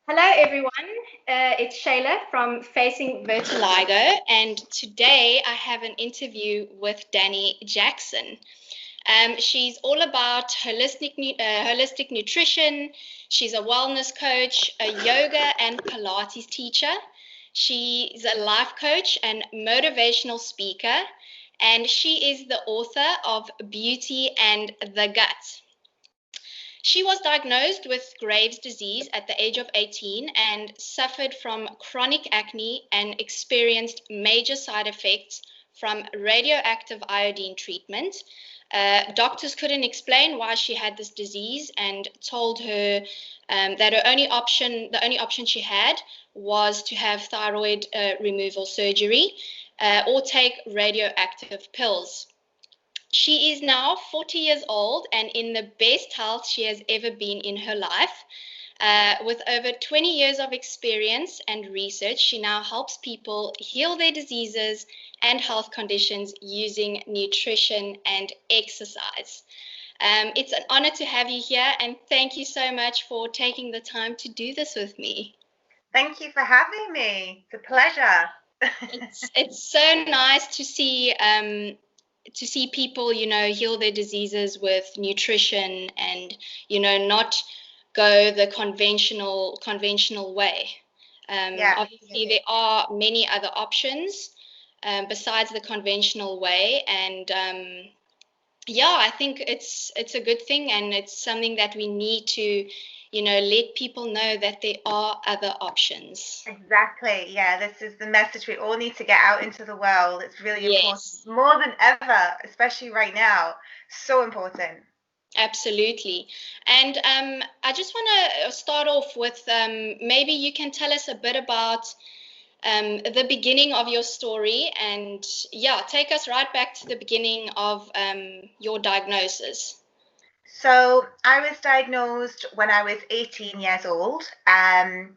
Hello, everyone. It's Shayla from Facing Vertiligo, and today I have an interview with Dani Jackson. She's all about holistic nutrition. She's a wellness coach, a yoga and Pilates teacher. She's a life coach and motivational speaker, and she is the author of Beauty and the Gut. She was diagnosed with Graves' disease at the age of 18 and suffered from chronic acne and experienced major side effects from radioactive iodine treatment. Doctors couldn't explain why she had this disease and told her that the only option she had was to have thyroid removal surgery or take radioactive pills. She is now 40 years old and in the best health she has ever been in her life. With over 20 years of experience and research, she now helps people heal their diseases and health conditions using nutrition and exercise. It's an honor to have you here, and thank you so much for taking the time to do this with me. Thank you for having me. It's a pleasure. It's so nice to see people, heal their diseases with nutrition and, not go the conventional way. Obviously, there are many other options besides the conventional way, and I think it's a good thing, and it's something that we need to, let people know that there are other options. Exactly. Yeah, this is the message we all need to get out into the world. It's really important, more than ever, especially right now. So important. Absolutely. And I just want to start off with maybe you can tell us a bit about the beginning of your story, and take us right back to the beginning of your diagnosis. So I was diagnosed when I was 18 years old, and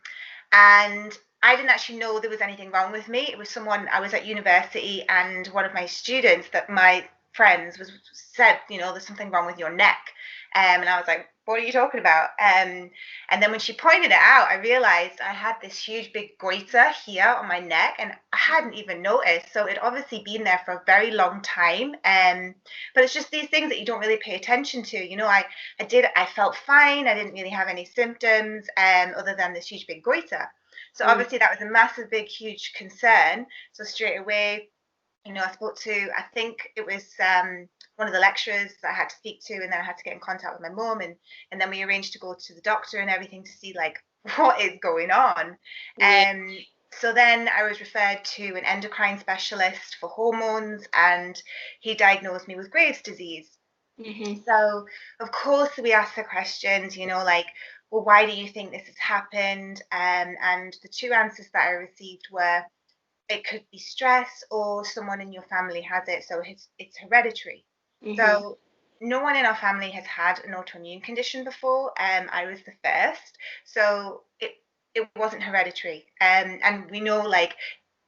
I didn't actually know there was anything wrong with me. It was I was at university, and one of my students, that my friends, said, there's something wrong with your neck. And I was like, what are you talking about? And then when she pointed it out, I realized I had this huge big goiter here on my neck, and I hadn't even noticed. So it'd obviously been there for a very long time. But it's just these things that you don't really pay attention to. I felt fine. I didn't really have any symptoms other than this huge big goiter. So obviously that was a massive, big, huge concern. So straight away, I spoke to, I think it was one of the lecturers that I had to speak to, and then I had to get in contact with my mum, and then we arranged to go to the doctor and everything to see like what is going on. So then I was referred to an endocrine specialist for hormones, and he diagnosed me with Graves' disease. So of course we asked the questions, like, well, why do you think this has happened? And the two answers that I received were, it could be stress, or someone in your family has it, so it's hereditary. So no one in our family has had an autoimmune condition before. I was the first, so it wasn't hereditary. And we know, like,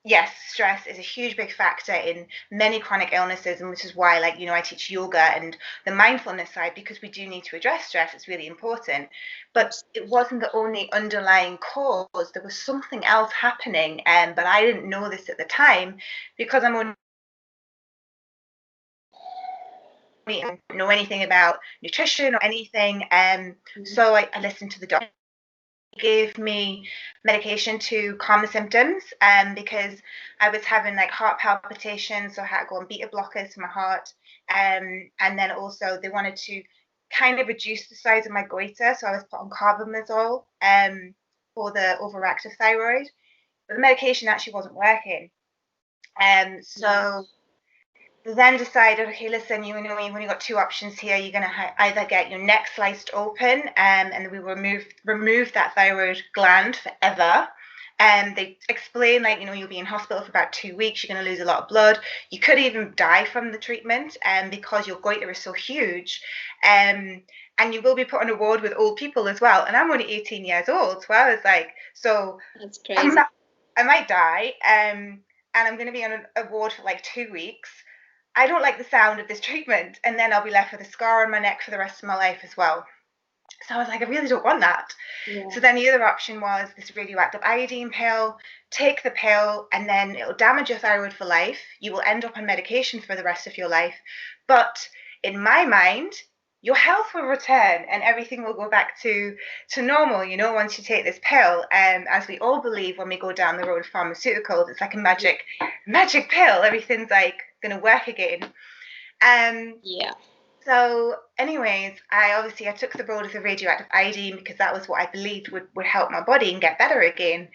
yes, stress is a huge big factor in many chronic illnesses, and which is why, like, I teach yoga and the mindfulness side, because we do need to address stress. It's really important. But it wasn't the only underlying cause. There was something else happening, but I didn't know this at the time because I'm only don't know anything about nutrition or anything. So I listened to the doctor. He gave me medication to calm the symptoms, because I was having like heart palpitations, so I had to go on beta blockers for my heart. And then also they wanted to kind of reduce the size of my goiter, so I was put on carbamazole for the overactive thyroid. But the medication actually wasn't working. So then decided, okay, listen, you've only got two options here. You're going to either get your neck sliced open, and we remove that thyroid gland forever. And they explain, like, you'll be in hospital for about 2 weeks. You're going to lose a lot of blood. You could even die from the treatment, because your goiter is so huge. And you will be put on a ward with old people as well. And I'm only 18 years old, so I was like, so that's crazy. I might die, and I'm going to be on a ward for like 2 weeks. I don't like the sound of this treatment, and then I'll be left with a scar on my neck for the rest of my life as well. So I was like, I really don't want that. Yeah. So then the other option was this radioactive iodine pill. Take the pill and then it'll damage your thyroid for life. You will end up on medication for the rest of your life. But in my mind, your health will return and everything will go back to normal, once you take this pill. And as we all believe when we go down the road of pharmaceuticals, it's like a magic pill. Everything's like going to work again. Yeah. So, anyways, I took the road of the radioactive iodine because that was what I believed would help my body and get better again.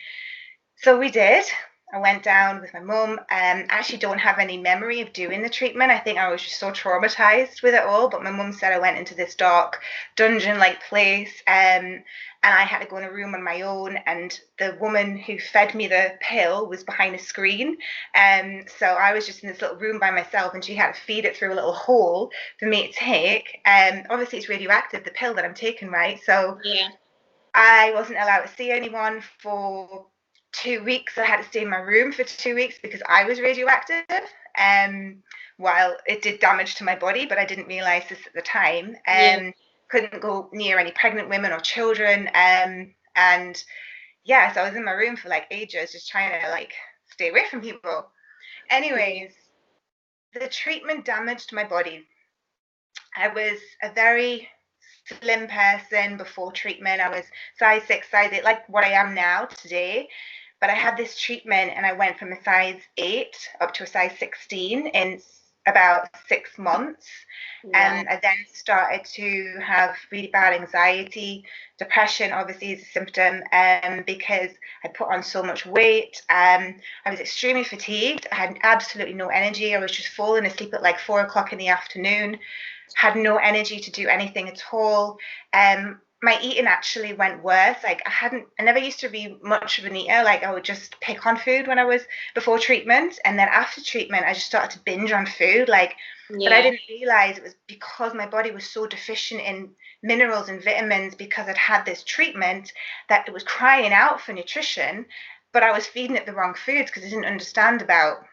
So we did. I went down with my mum. I actually don't have any memory of doing the treatment. I think I was just so traumatized with it all. But my mum said I went into this dark dungeon-like place, and I had to go in a room on my own. And the woman who fed me the pill was behind a screen, so I was just in this little room by myself, and she had to feed it through a little hole for me to take. Obviously, it's radioactive, the pill that I'm taking, right? So Yeah. I wasn't allowed to see anyone for 2 weeks. I had to stay in my room for 2 weeks because I was radioactive. While it did damage to my body, but I didn't realize this at the time. Couldn't go near any pregnant women or children. And yeah, so I was in my room for like ages, just trying to like stay away from people. Anyways, the treatment damaged my body. I was a very slim person before treatment. I was size 6, size 8, like what I am now today. But I had this treatment and I went from a size 8 up to a size 16 in about 6 months. And I then started to have really bad anxiety. Depression obviously is a symptom, because I put on so much weight. I was extremely fatigued. I had absolutely no energy. I was just falling asleep at like 4 o'clock in the afternoon, had no energy to do anything at all. My eating actually went worse. Like I never used to be much of an eater. Like I would just pick on food when I was before treatment, and then after treatment, I just started to binge on food. But I didn't realize it was because my body was so deficient in minerals and vitamins because I'd had this treatment that it was crying out for nutrition, but I was feeding it the wrong foods because I didn't understand about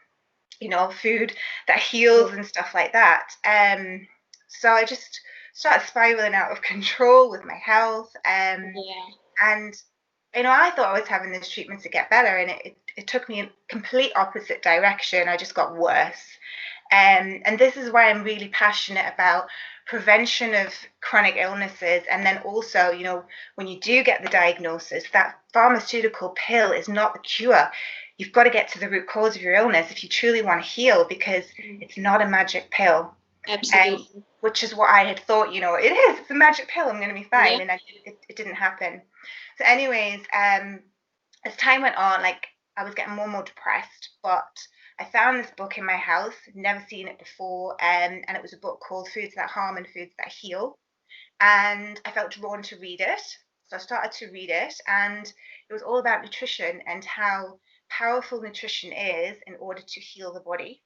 food that heals and stuff like that. So I just started spiraling out of control with my health. And I thought I was having this treatment to get better, and it took me in complete opposite direction. I just got worse. And this is why I'm really passionate about prevention of chronic illnesses. And then also, when you do get the diagnosis, that pharmaceutical pill is not the cure. You've got to get to the root cause of your illness if you truly want to heal, because it's not a magic pill. Absolutely. Which is what I had thought, it's a magic pill, I'm going to be fine. And it didn't happen. So anyways, as time went on, like I was getting more and more depressed, but I found this book in my house, never seen it before, and it was a book called Foods That Harm and Foods That Heal. And I felt drawn to read it. So I started to read it, and it was all about nutrition and how powerful nutrition is in order to heal the body.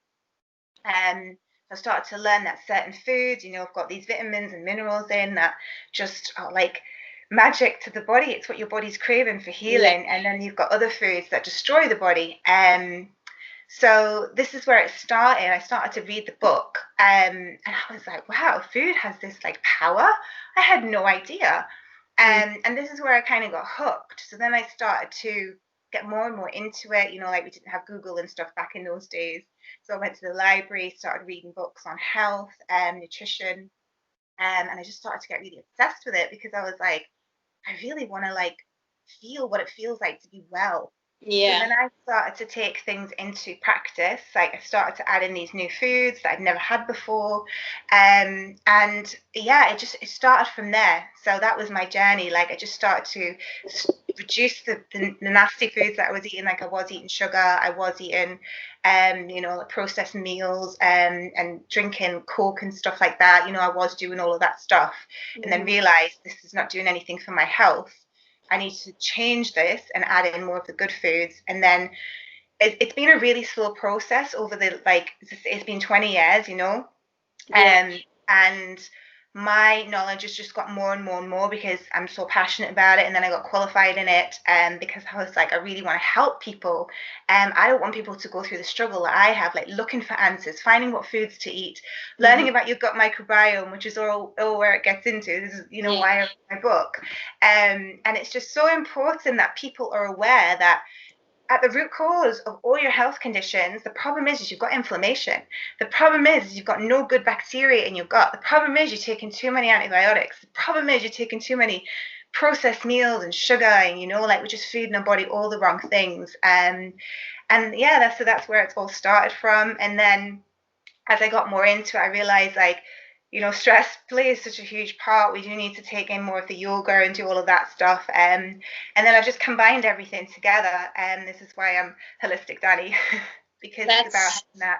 I started to learn that certain foods, have got these vitamins and minerals in that just are like magic to the body. It's what your body's craving for healing. And then you've got other foods that destroy the body. So this is where it started. I started to read the book, and I was like, wow, food has this like power. I had no idea. And this is where I kind of got hooked. So then I started to get more and more into it. Like we didn't have Google and stuff back in those days. So I went to the library, started reading books on health and nutrition. And I just started to get really obsessed with it because I was like, I really want to like feel what it feels like to be well. So then I started to take things into practice. Like I started to add in these new foods that I'd never had before. And yeah, it started from there. So that was my journey. Like I just started to reduce the nasty foods that I was eating. Like I was eating sugar, I was eating like processed meals, and drinking Coke and stuff like that. I was doing all of that stuff, and then realized this is not doing anything for my health. I need to change this and add in more of the good foods. And then it's been a really slow process over it's been 20 years, and my knowledge has just got more and more and more because I'm so passionate about it. And then I got qualified in it because I was like, I really want to help people. I don't want people to go through the struggle that I have, like looking for answers, finding what foods to eat, learning about your gut microbiome, which is all where it gets into. This is, why I wrote my book. And it's just so important that people are aware that at the root cause of all your health conditions, the problem is you've got inflammation. The problem is you've got no good bacteria in your gut. The problem is you're taking too many antibiotics. The problem is you're taking too many processed meals and sugar, and like we're just feeding our body all the wrong things. And yeah, that's where it's all started from. And then as I got more into it, I realized like, stress plays such a huge part. We do need to take in more of the yoga and do all of that stuff. And then I've just combined everything together. And this is why I'm Holistic Dani, because it's about having that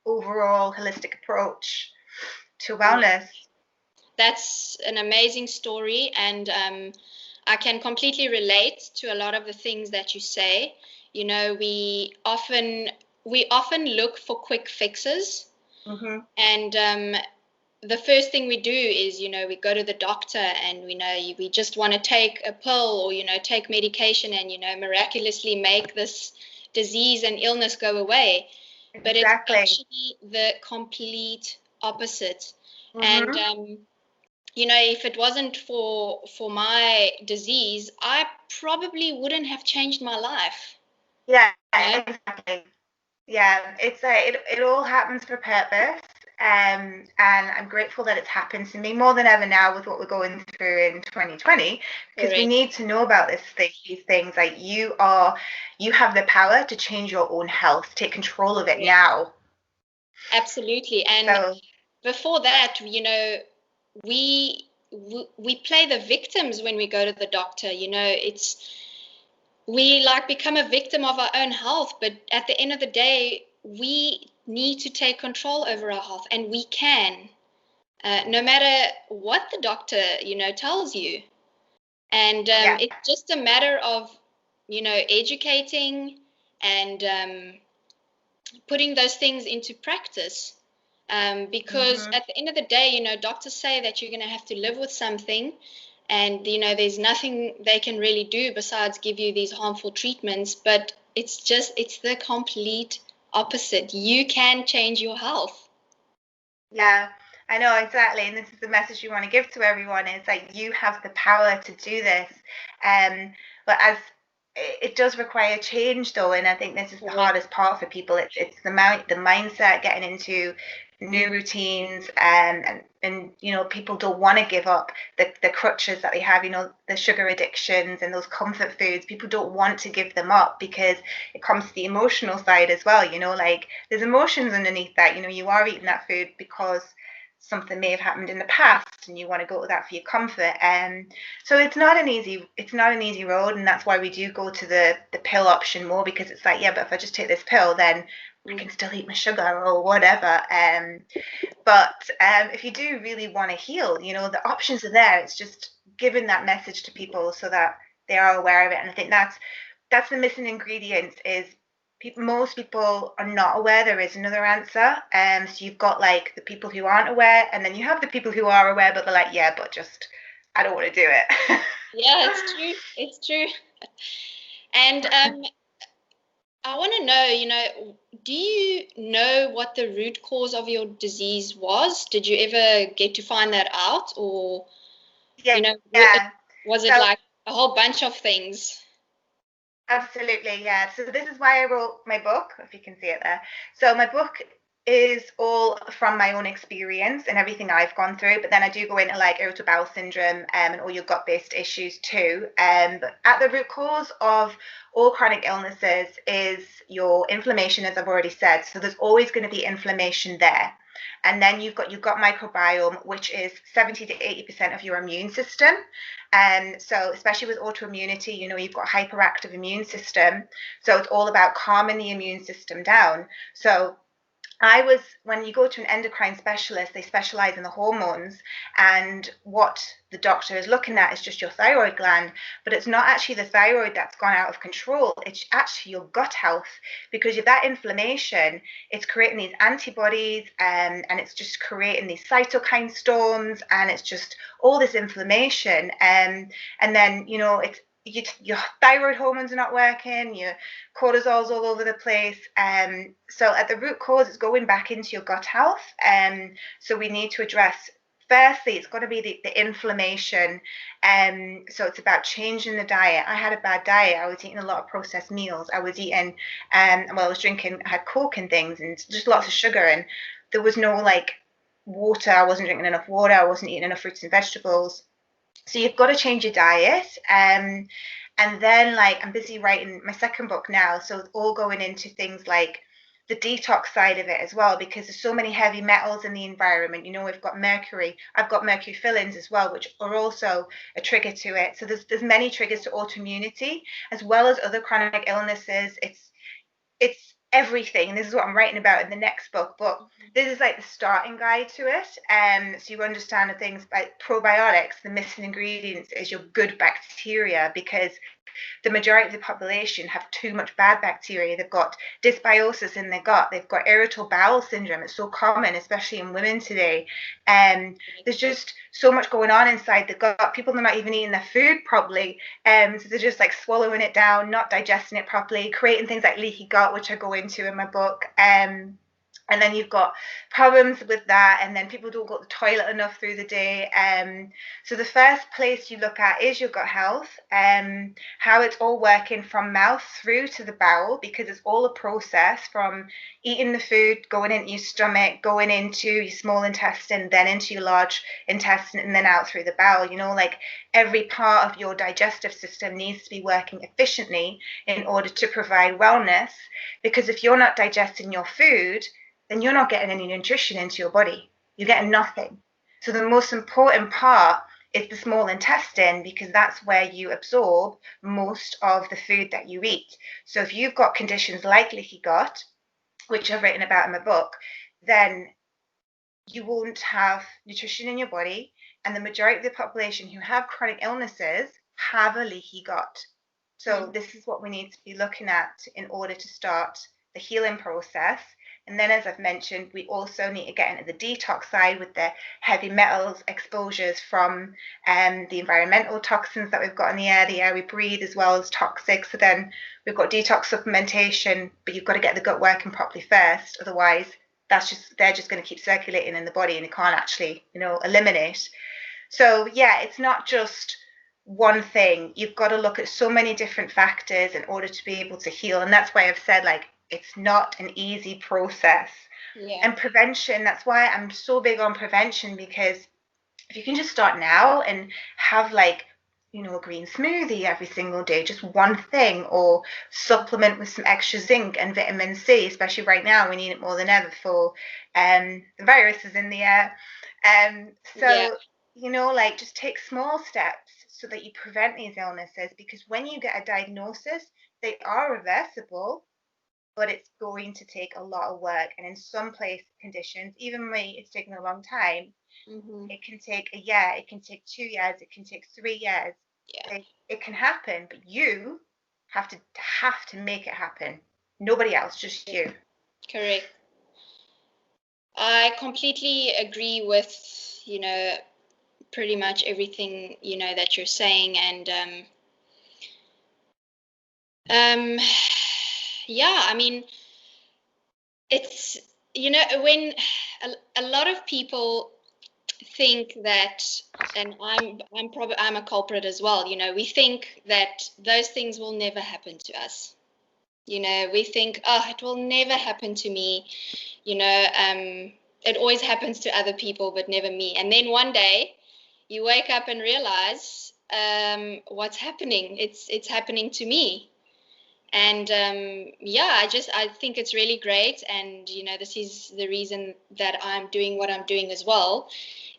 overall holistic approach to wellness. That's an amazing story. And I can completely relate to a lot of the things that you say. We often look for quick fixes. And the first thing we do is, we go to the doctor and we just want to take a pill or, take medication and, miraculously make this disease and illness go away. Exactly. But it's actually the complete opposite. And, if it wasn't for my disease, I probably wouldn't have changed my life. Yeah, exactly. Yeah, it's it all happens for purpose. And I'm grateful that it's happened to me more than ever now with what we're going through in 2020, because we need to know about these things. Like you have the power to change your own health, take control of it now. Absolutely. And before that, we play the victims when we go to the doctor. We become a victim of our own health, but at the end of the day, we need to take control over our health, and we can, no matter what the doctor, tells you. And it's just a matter of, educating and putting those things into practice. Because at the end of the day, doctors say that you're going to have to live with something. And, there's nothing they can really do besides give you these harmful treatments. But it's the complete opposite. You can change your health. Yeah, I know, exactly. And this is the message you want to give to everyone. It's like you have the power to do this. But as it does require change, though, and I think this is the hardest part for people. It's the mindset, getting into new routines, and people don't want to give up the crutches that they have, the sugar addictions and those comfort foods. People don't want to give them up because it comes to the emotional side as well. Like there's emotions underneath that. You are eating that food because something may have happened in the past and you want to go to that for your comfort. And so it's not an easy road, and that's why we do go to the pill option more, because it's like, yeah, but if I just take this pill, then I can still eat my sugar or whatever. But if you do really want to heal, the options are there. It's just giving that message to people so that they are aware of it. And I think that's the missing ingredient is most people are not aware there is another answer. So you've got like the people who aren't aware, and then you have the people who are aware, but they're like, yeah, but just I don't want to do it. Yeah, it's true. And I want to know, do you know what the root cause of your disease was? Did you ever get to find that out, or was it like a whole bunch of things? Absolutely, yeah. So this is why I wrote my book, if you can see it there. So my book is all from my own experience and everything I've gone through, but then I do go into like irritable bowel syndrome and all your gut-based issues too. But at the root cause of all chronic illnesses is your inflammation, as I've already said. So there's always going to be inflammation there. And then you've got your gut microbiome, which is 70 to 80% of your immune system. And so especially with autoimmunity, you've got hyperactive immune system. So it's all about calming the immune system down. So when you go to an endocrine specialist, they specialize in the hormones, and what the doctor is looking at is just your thyroid gland, but it's not actually the thyroid that's gone out of control. It's actually your gut health, because of that inflammation, it's creating these antibodies, and it's just creating these cytokine storms, and it's just all this inflammation. And then, your thyroid hormones are not working, your cortisol's all over the place. So at the root cause, it's going back into your gut health. So we need to address, firstly, it's got to be the inflammation. So it's about changing the diet. I had a bad diet. I was eating a lot of processed meals. I was eating, I was drinking, I had Coke and things, and just lots of sugar. And there was no like water. I wasn't drinking enough water. I wasn't eating enough fruits and vegetables. So you've got to change your diet. And then, like, I'm busy writing my second book now, so it's all going into things like the detox side of it as well, because there's so many heavy metals in the environment. We've got mercury. I've got mercury fillings as well, which are also a trigger to it. So there's many triggers to autoimmunity as well as other chronic illnesses. It's everything. And this is what I'm writing about in the next book. But this is like the starting guide to it. So you understand the things like probiotics, the missing ingredients is your good bacteria, because the majority of the population have too much bad bacteria. They've got dysbiosis in their gut. They've got irritable bowel syndrome. It's so common, especially in women today. There's just so much going on inside the gut. People are not even eating their food properly. So they're just like swallowing it down, not digesting it properly, creating things like leaky gut, which I go into in my book. And then you've got problems with that, and then people don't go to the toilet enough through the day. So the first place you look at is your gut health, how it's all working from mouth through to the bowel, because it's all a process from eating the food, going into your stomach, going into your small intestine, then into your large intestine, and then out through the bowel. Like every part of your digestive system needs to be working efficiently in order to provide wellness, because if you're not digesting your food, then you're not getting any nutrition into your body. You're getting nothing. So the most important part is the small intestine, because that's where you absorb most of the food that you eat. So if you've got conditions like leaky gut, which I've written about in my book, then you won't have nutrition in your body. And the majority of the population who have chronic illnesses have a leaky gut. So this is what we need to be looking at in order to start the healing process. And then, as I've mentioned, we also need to get into the detox side with the heavy metals exposures from the environmental toxins that we've got in the air we breathe, as well as toxic. So then we've got detox supplementation, but you've got to get the gut working properly first. Otherwise, they're just going to keep circulating in the body, and it can't actually, eliminate. So yeah, it's not just one thing. You've got to look at so many different factors in order to be able to heal. And that's why I've said, like, it's not an easy process. Yeah. And prevention, that's why I'm so big on prevention, because if you can just start now and have like, a green smoothie every single day, just one thing, or supplement with some extra zinc and vitamin C, especially right now, we need it more than ever for the viruses in the air. Like, just take small steps so that you prevent these illnesses, because when you get a diagnosis, they are reversible, but it's going to take a lot of work. And in some conditions, even me, it's taken a long time. It can take a year, it can take 2 years, it can take 3 years. Yeah. It can happen, but you have to make it happen. Nobody else, just you. Correct. I completely agree with, pretty much everything, that you're saying. And yeah, I mean, it's, when a lot of people think that, and I'm a culprit as well, we think that those things will never happen to us. We think, oh, it will never happen to me. It always happens to other people, but never me. And then one day you wake up and realize, what's happening? It's happening to me. And yeah, I think it's really great. And, this is the reason that I'm doing what I'm doing as well,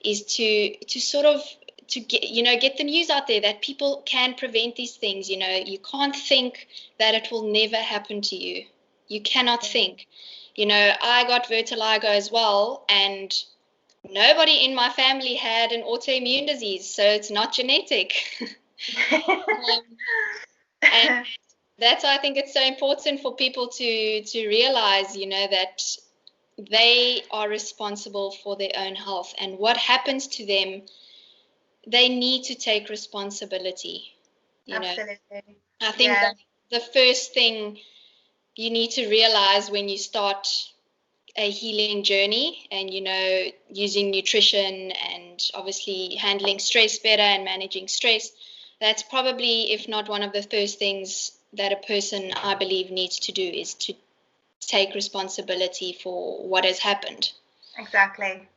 is to sort of, to get the news out there that people can prevent these things. You can't think that it will never happen to you. You cannot think. You know, I got vitiligo as well, and nobody in my family had an autoimmune disease, so it's not genetic. And that's why I think it's so important for people to realize, you know, that they are responsible for their own health, and what happens to them, they need to take responsibility. You know, Absolutely. I think Yeah. that the first thing you need to realize when you start a healing journey, and, you know, using nutrition and obviously handling stress better and managing stress, that's probably, if not one of the first things that a person, I believe, needs to do, is to take responsibility for what has happened. Exactly.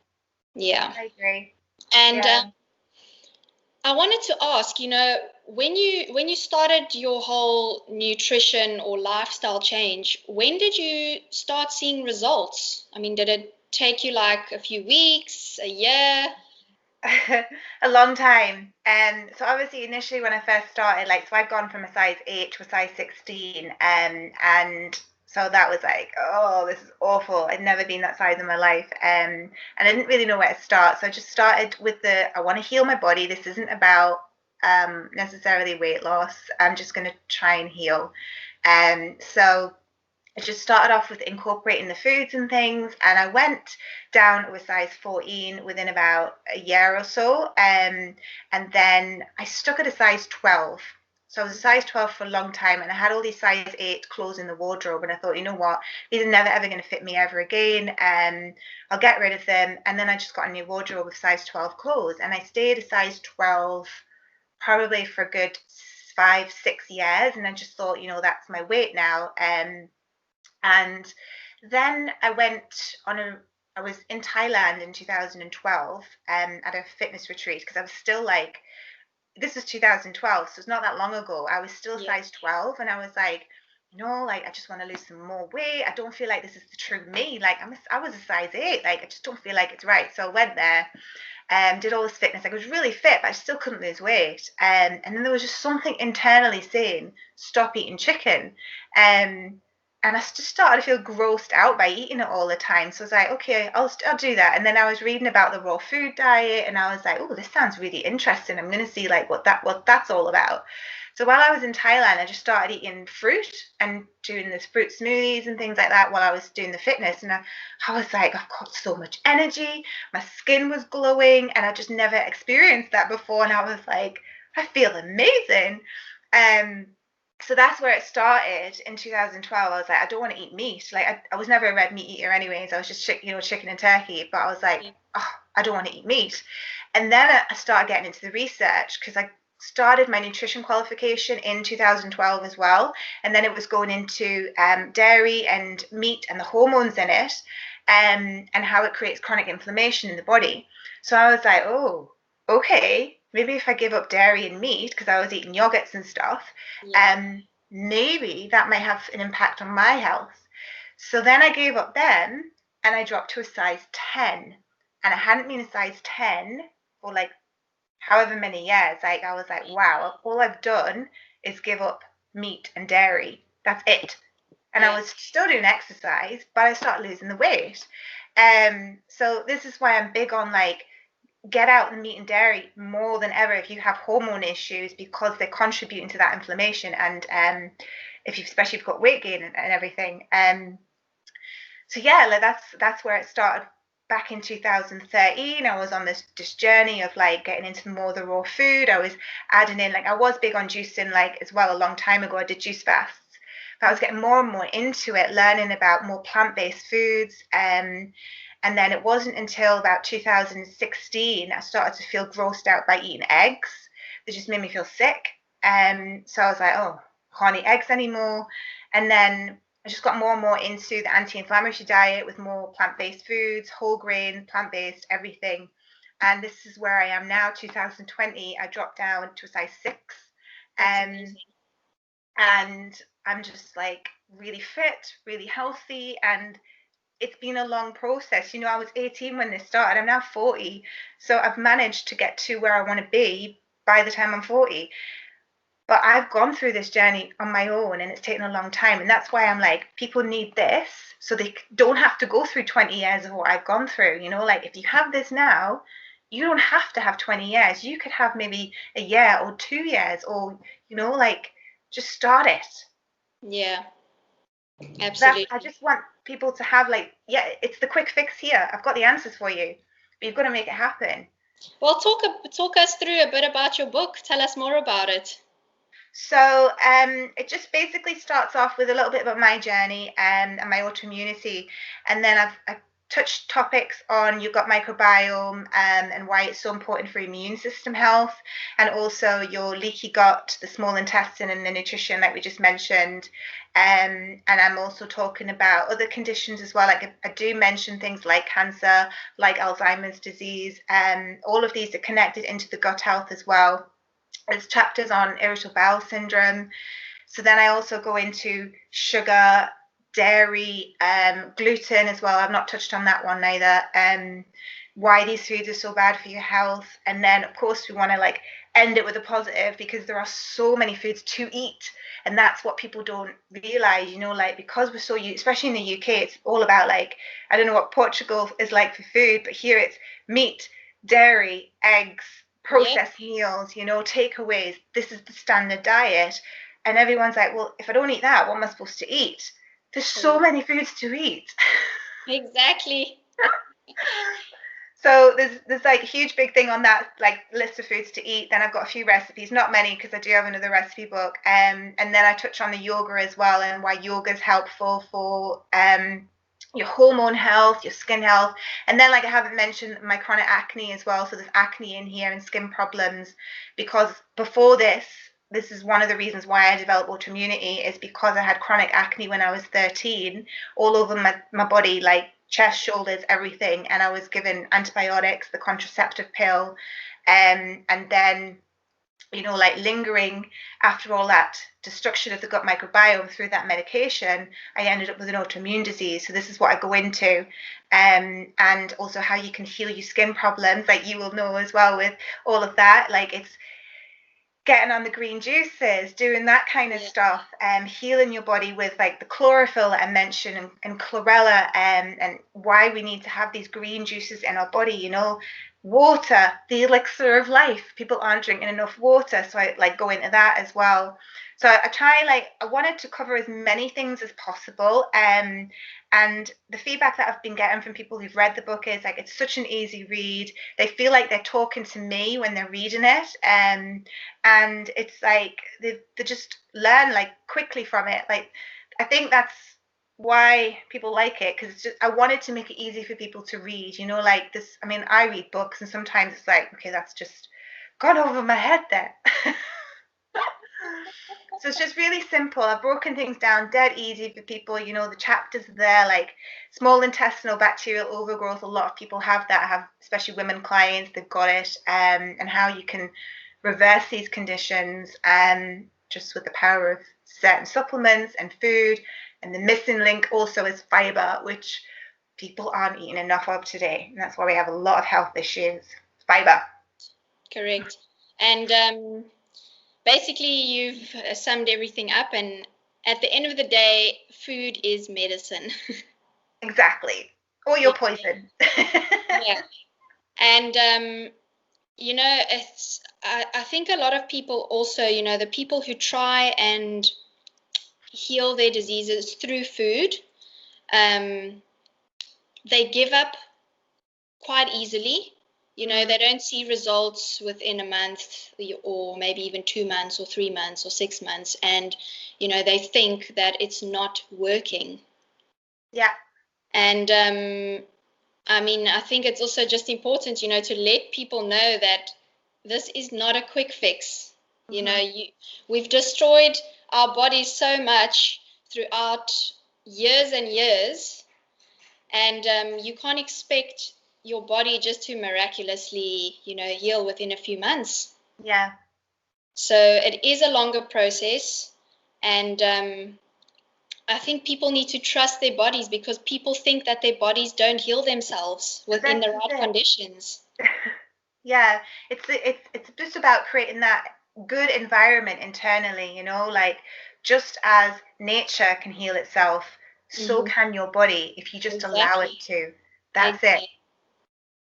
Yeah. I agree. And Yeah. I wanted to ask, you know, when you started your whole nutrition or lifestyle change, when did you start seeing results? I mean, did it take you like a few weeks, a year? A long time. So obviously initially when I first started, like, so I'd gone from a size 8 to a size 16, and so that was like, oh, this is awful. I'd never been that size in my life. And I didn't really know where to start. So I just started with I want to heal my body. This isn't about necessarily weight loss. I'm just going to try and heal. So I just started off with incorporating the foods and things, and I went down to a size 14 within about a year or so. And then I stuck at a size 12. So I was a size 12 for a long time, and I had all these size 8 clothes in the wardrobe. And I thought, you know what, these are never ever going to fit me ever again. I'll get rid of them. And then I just got a new wardrobe of size 12 clothes, and I stayed a size 12 probably for a good 5, 6 years. And I just thought, you know, that's my weight now. And then I was in Thailand in 2012 at a fitness retreat, because I was still like, this was 2012, so it's not that long ago. I was still Yeah. size 12, and I was like, you know, like, I just want to lose some more weight. I don't feel like this is the true me. Like, I was a size 8. Like, I just don't feel like it's right. So I went there, did all this fitness. Like, I was really fit, but I still couldn't lose weight. And then there was just something internally saying, stop eating chicken. And I just started to feel grossed out by eating it all the time. So I was like, okay, I'll do that. And then I was reading about the raw food diet, and I was like, oh, this sounds really interesting. I'm going to see like what that's all about. So while I was in Thailand, I just started eating fruit and doing this fruit smoothies and things like that while I was doing the fitness. And I was like, I've got so much energy. My skin was glowing, and I just never experienced that before. And I was like, I feel amazing. Um, so that's where it started in 2012. I was like, I don't want to eat meat. Like, I was never a red meat eater anyways. I was just chicken and turkey. But I was like, oh, I don't want to eat meat. And then I started getting into the research, because I started my nutrition qualification in 2012 as well. And then it was going into dairy and meat and the hormones in it, and how it creates chronic inflammation in the body. So I was like, oh, okay, maybe if I give up dairy and meat, because I was eating yogurts and stuff, maybe that may have an impact on my health. So then I gave up them, and I dropped to a size 10. And I hadn't been a size 10 for like however many years. Like, I was like, wow, all I've done is give up meat and dairy. That's it. And I was still doing exercise, but I started losing the weight. So this is why I'm big on, like, get out the meat and dairy more than ever if you have hormone issues, because they're contributing to that inflammation, and if you, especially if you've got weight gain and everything. So yeah, like, that's where it started. Back in 2013, I was on this journey of like getting into more of the raw food. I was adding in, like, I was big on juicing, like, as well, a long time ago. I did juice fasts, but I was getting more and more into it, learning about more plant-based foods. And then it wasn't until about 2016 I started to feel grossed out by eating eggs. They just made me feel sick. So I was like, oh, I can't eat eggs anymore. And then I just got more and more into the anti-inflammatory diet with more plant-based foods, whole grain, plant-based, everything. And this is where I am now, 2020. I dropped down to a size 6. And I'm just like really fit, really healthy. And it's been a long process. You know, I was 18 when this started. I'm now 40. So I've managed to get to where I want to be by the time I'm 40. But I've gone through this journey on my own and it's taken a long time. And that's why I'm like, people need this so they don't have to go through 20 years of what I've gone through. You know, like if you have this now, you don't have to have 20 years. You could have maybe a year or 2 years, or, you know, like just start it. Yeah, absolutely. I just want people to have like, yeah, it's the quick fix here. I've got the answers for you, but you've got to make it happen. Well, talk us through a bit about your book. Tell us more about it. So it just basically starts off with a little bit about my journey and my autoimmunity, and then I've touched topics on your gut microbiome and why it's so important for immune system health, and also your leaky gut, the small intestine, and the nutrition like we just mentioned. And I'm also talking about other conditions as well. Like I do mention things like cancer, like Alzheimer's disease, and all of these are connected into the gut health as well. There's chapters on irritable bowel syndrome. So then I also go into sugar, dairy, gluten as well. I've not touched on that one either. Why these foods are so bad for your health. And then of course we want to like end it with a positive, because there are so many foods to eat. And that's what people don't realize, you know, like because we're so, especially in the UK, it's all about like, I don't know what Portugal is like for food, but here it's meat, dairy, eggs, processed meals, you know, takeaways. This is the standard diet. And everyone's like, well, if I don't eat that, what am I supposed to eat? There's so many foods to eat. Exactly. So there's like a huge big thing on that like list of foods to eat. Then I've got a few recipes, not many because I do have another recipe book. And then I touch on the yoga as well, and why yoga is helpful for your hormone health, your skin health. And then like I haven't mentioned my chronic acne as well. So there's acne in here and skin problems, because before this is one of the reasons why I developed autoimmunity, is because I had chronic acne when I was 13, all over my body, like chest, shoulders, everything. And I was given antibiotics, the contraceptive pill, and then, you know, like lingering after all that destruction of the gut microbiome through that medication, I ended up with an autoimmune disease. So this is what I go into, and also how you can heal your skin problems, like you will know as well with all of that. Like it's getting on the green juices, doing that kind of stuff, healing your body with like the chlorophyll that I mentioned, and chlorella, and why we need to have these green juices in our body, you know. Water, the elixir of life. People aren't drinking enough water, so I like go into that as well. So I wanted to cover as many things as possible. And the feedback that I've been getting from people who've read the book is like, it's such an easy read. They feel like they're talking to me when they're reading it. And it's like they just learn like quickly from it. Like I think that's why people like it, because it's just, I wanted to make it easy for people to read, you know, like this. I mean, I read books and sometimes it's like, okay, that's just gone over my head there. So it's just really simple. I've broken things down dead easy for people. You know, the chapters are there, like small intestinal bacterial overgrowth. A lot of people have that, have especially women clients, they've got it, and how you can reverse these conditions, just with the power of certain supplements and food. And the missing link also is fiber, which people aren't eating enough of today. And that's why we have a lot of health issues. Fiber. Correct. And basically, you've summed everything up. And at the end of the day, food is medicine. Exactly. Or your poison. Yeah. And you know, I think a lot of people also, you know, the people who try and heal their diseases through food, they give up quite easily. You know, they don't see results within a month, or maybe even 2 months or 3 months or 6 months. And, you know, they think that it's not working. Yeah. And I mean, I think it's also just important, you know, to let people know that this is not a quick fix. You know, we've destroyed our bodies so much throughout years and years, and you can't expect your body just to miraculously, you know, heal within a few months. Yeah. So it is a longer process, and I think people need to trust their bodies, because people think that their bodies don't heal themselves within the right conditions. Yeah, it's just about creating that good environment internally, like just as nature can heal itself, so Mm-hmm. can your body if you just allow it Exactly. to. That's it. Exactly.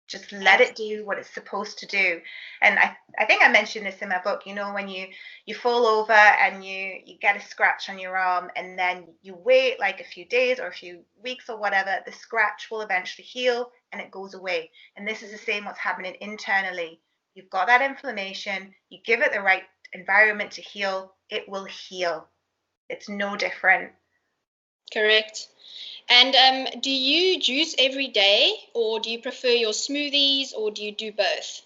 Just let it Absolutely. do what it's supposed to do. And I think I mentioned this in my book, when you fall over and you get a scratch on your arm and then you wait like a few days or a few weeks or whatever, the scratch will eventually heal and it goes away. And this is the same what's happening internally. You've got that inflammation, you give it the right environment to heal, it will heal. It's no different. Correct. And do you juice every day, or do you prefer your smoothies, or do you do both?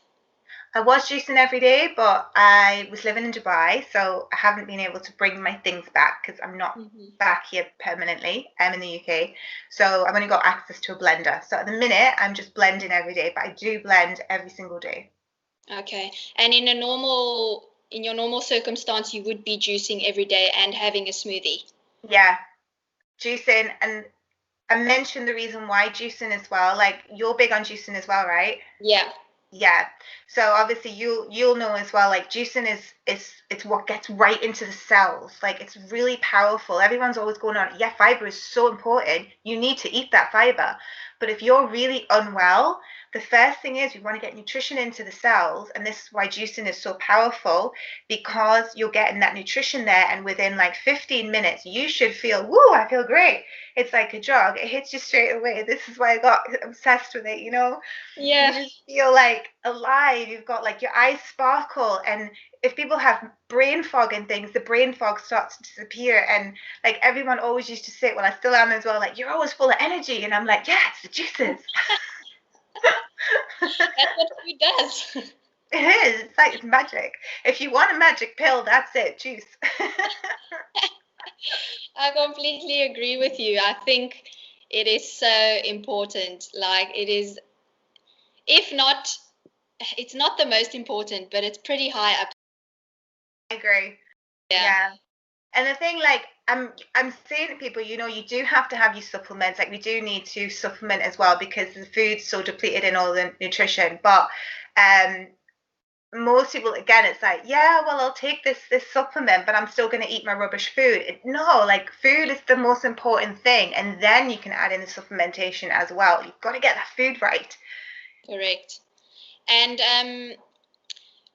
I was juicing every day, but I was living in Dubai, so I haven't been able to bring my things back because I'm not Hmm. back here permanently. I'm in the UK, so I've only got access to a blender. So at the minute, I'm just blending every day, but I do blend every single day. Okay. And in your normal circumstance, you would be juicing every day and having a smoothie. Yeah, juicing, and I mentioned the reason why juicing as well. Like you're big on juicing as well, right? Yeah. Yeah. So obviously you'll know as well, like juicing is it's what gets right into the cells. Like it's really powerful. Everyone's always going on, yeah, fiber is so important. You need to eat that fiber. But if you're really unwell, the first thing is we want to get nutrition into the cells, and this is why juicing is so powerful because you're getting that nutrition there, and within like 15 minutes you should feel, woo, I feel great. It's like a drug. It hits you straight away. This is why I got obsessed with it. You Yeah. just feel like alive. You've got like your eyes sparkle. And if people have brain fog and things, the brain fog starts to disappear. And like everyone always used to say, well, I still am as well, like, you're always full of energy. And I'm like, yeah, it's the juices. That's what food does. It is. It's like it's magic. If you want a magic pill, that's it, juice. I completely agree with you. I think it is so important. Like it is, if not, it's not the most important, but it's pretty high up. I agree. Yeah. Yeah. And the thing, like, I'm saying to people, you do have to have your supplements. Like, we do need to supplement as well because the food's so depleted in all the nutrition. But um, most people, again, it's like, yeah, well, I'll take this supplement, but I'm still going to eat my rubbish food. No, like, food is the most important thing, and then you can add in the supplementation as well. You've got to get that food right. Correct. And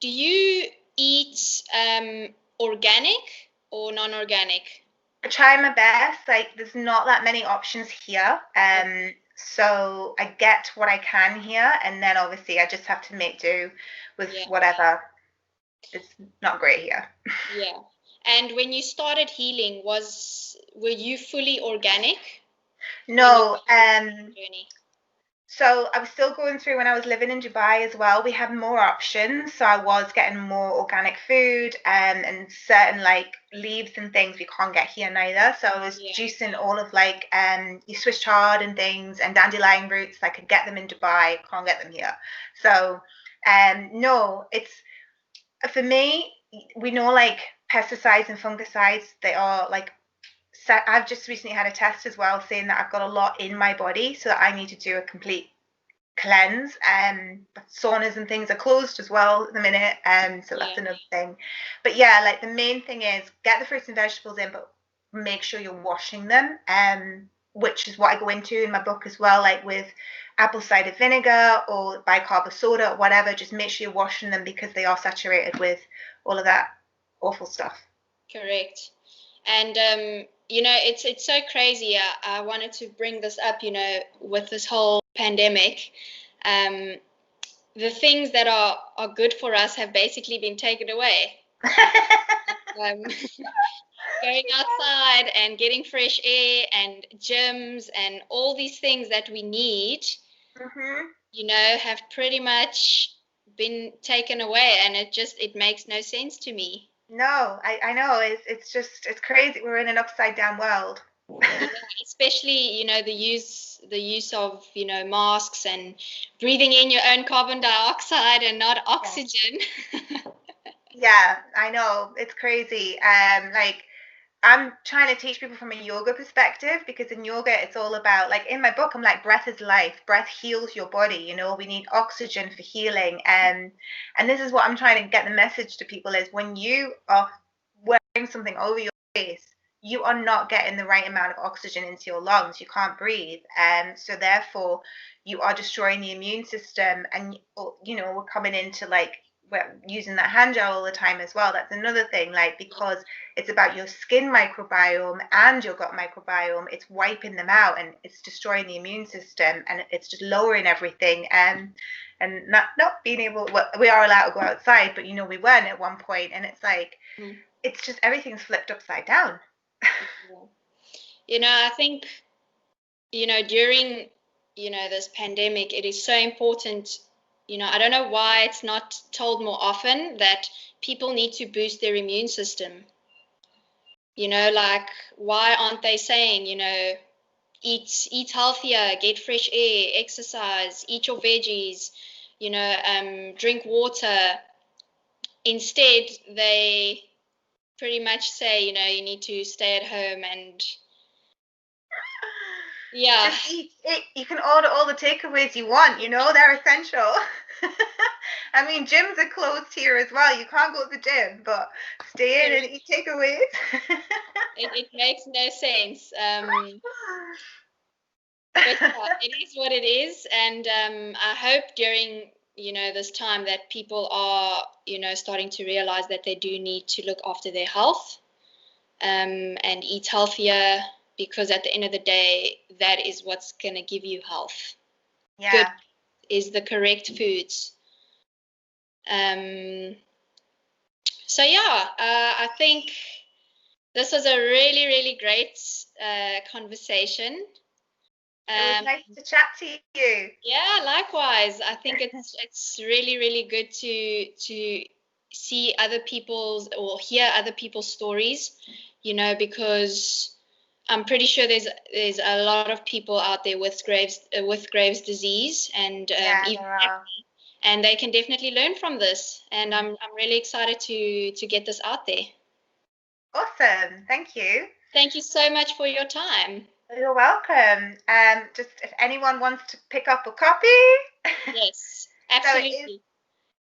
do you eat organic or non-organic? I try my best. Like, there's not that many options here. So I get what I can here, and then obviously I just have to make do with Yeah. whatever. It's not great here. Yeah. And when you started healing, were you fully organic when you No, started the journey? so I was still going through when I was living in Dubai as well. We had more options, so I was getting more organic food and certain like leaves and things we can't get here neither. So I was Yeah. juicing all of like your Swiss chard and things and dandelion roots. I could get them in Dubai, can't get them here. So no, it's for me. We know like pesticides and fungicides. They are like I've just recently had a test as well saying that I've got a lot in my body, so that I need to do a complete cleanse. But saunas and things are closed as well at the minute, so that's Yeah. another thing. But yeah, like the main thing is get the fruits and vegetables in, but make sure you're washing them. Which is what I go into in my book as well, like with apple cider vinegar or bicarb soda or whatever. Just make sure you're washing them because they are saturated with all of that awful stuff. Correct. And it's so crazy. I wanted to bring this up, with this whole pandemic. Um, the things that are good for us have basically been taken away. Um, going outside and getting fresh air and gyms and all these things that we need, Hmm. have pretty much been taken away, and it makes no sense to me. No, I know it's crazy. We're in an upside down world. Yeah, especially, the use of, masks and breathing in your own carbon dioxide and not Yeah. oxygen. Yeah, I know. It's crazy. Like I'm trying to teach people from a yoga perspective, because in yoga it's all about, like in my book I'm like, breath is life, breath heals your body, you know, we need oxygen for healing. And this is what I'm trying to get the message to people, is when you are wearing something over your face, you are not getting the right amount of oxygen into your lungs, you can't breathe, and so therefore you are destroying the immune system. And you know, we're coming into like, we're using that hand gel all the time as well. That's another thing, like, because it's about your skin microbiome and your gut microbiome. It's wiping them out, and it's destroying the immune system, and it's just lowering everything. And not being able, well, we are allowed to go outside, but you know, we weren't at one point, and it's like, it's just everything's flipped upside down. You know, I think, you know, during, you know, this pandemic, it is so important. You know, I don't know why it's not told more often that people need to boost their immune system. You know, like, why aren't they saying, you know, eat healthier, get fresh air, exercise, eat your veggies, you know, drink water. Instead, they pretty much say, you know, you need to stay at home and yeah. Just eat it. You can order all the takeaways you want, you know, they're essential. I mean, gyms are closed here as well. You can't go to the gym, but stay in and eat takeaways. It makes no sense. But yeah, it is what it is. And I hope during, you know, this time that people are, you know, starting to realize that they do need to look after their health, and eat healthier, because at the end of the day, that is what's going to give you health. Yeah. Good is the correct foods. So yeah, I think this was a really, really great conversation. It was nice to chat to you. Yeah, likewise. I think it's really, really good to see other people's, or hear other people's stories, you know, because I'm pretty sure there's a lot of people out there with Graves' disease, and even acne, and they can definitely learn from this. And I'm really excited to get this out there. Awesome, thank you. Thank you so much for your time. You're welcome. Just if anyone wants to pick up a copy. Yes, absolutely. So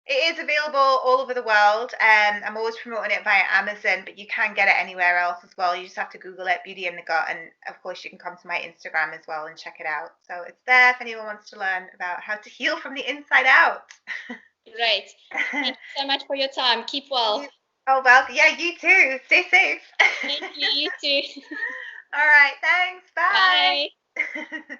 it is available all over the world. I'm always promoting it via Amazon, but you can get it anywhere else as well. You just have to Google it, Beauty in the Gut, and of course you can come to my Instagram as well and check it out. So it's there if anyone wants to learn about how to heal from the inside out. Great. Thank you so much for your time. Keep well. Oh, well, yeah, you too. Stay safe. Thank you, you too. All right, thanks. Bye. Bye.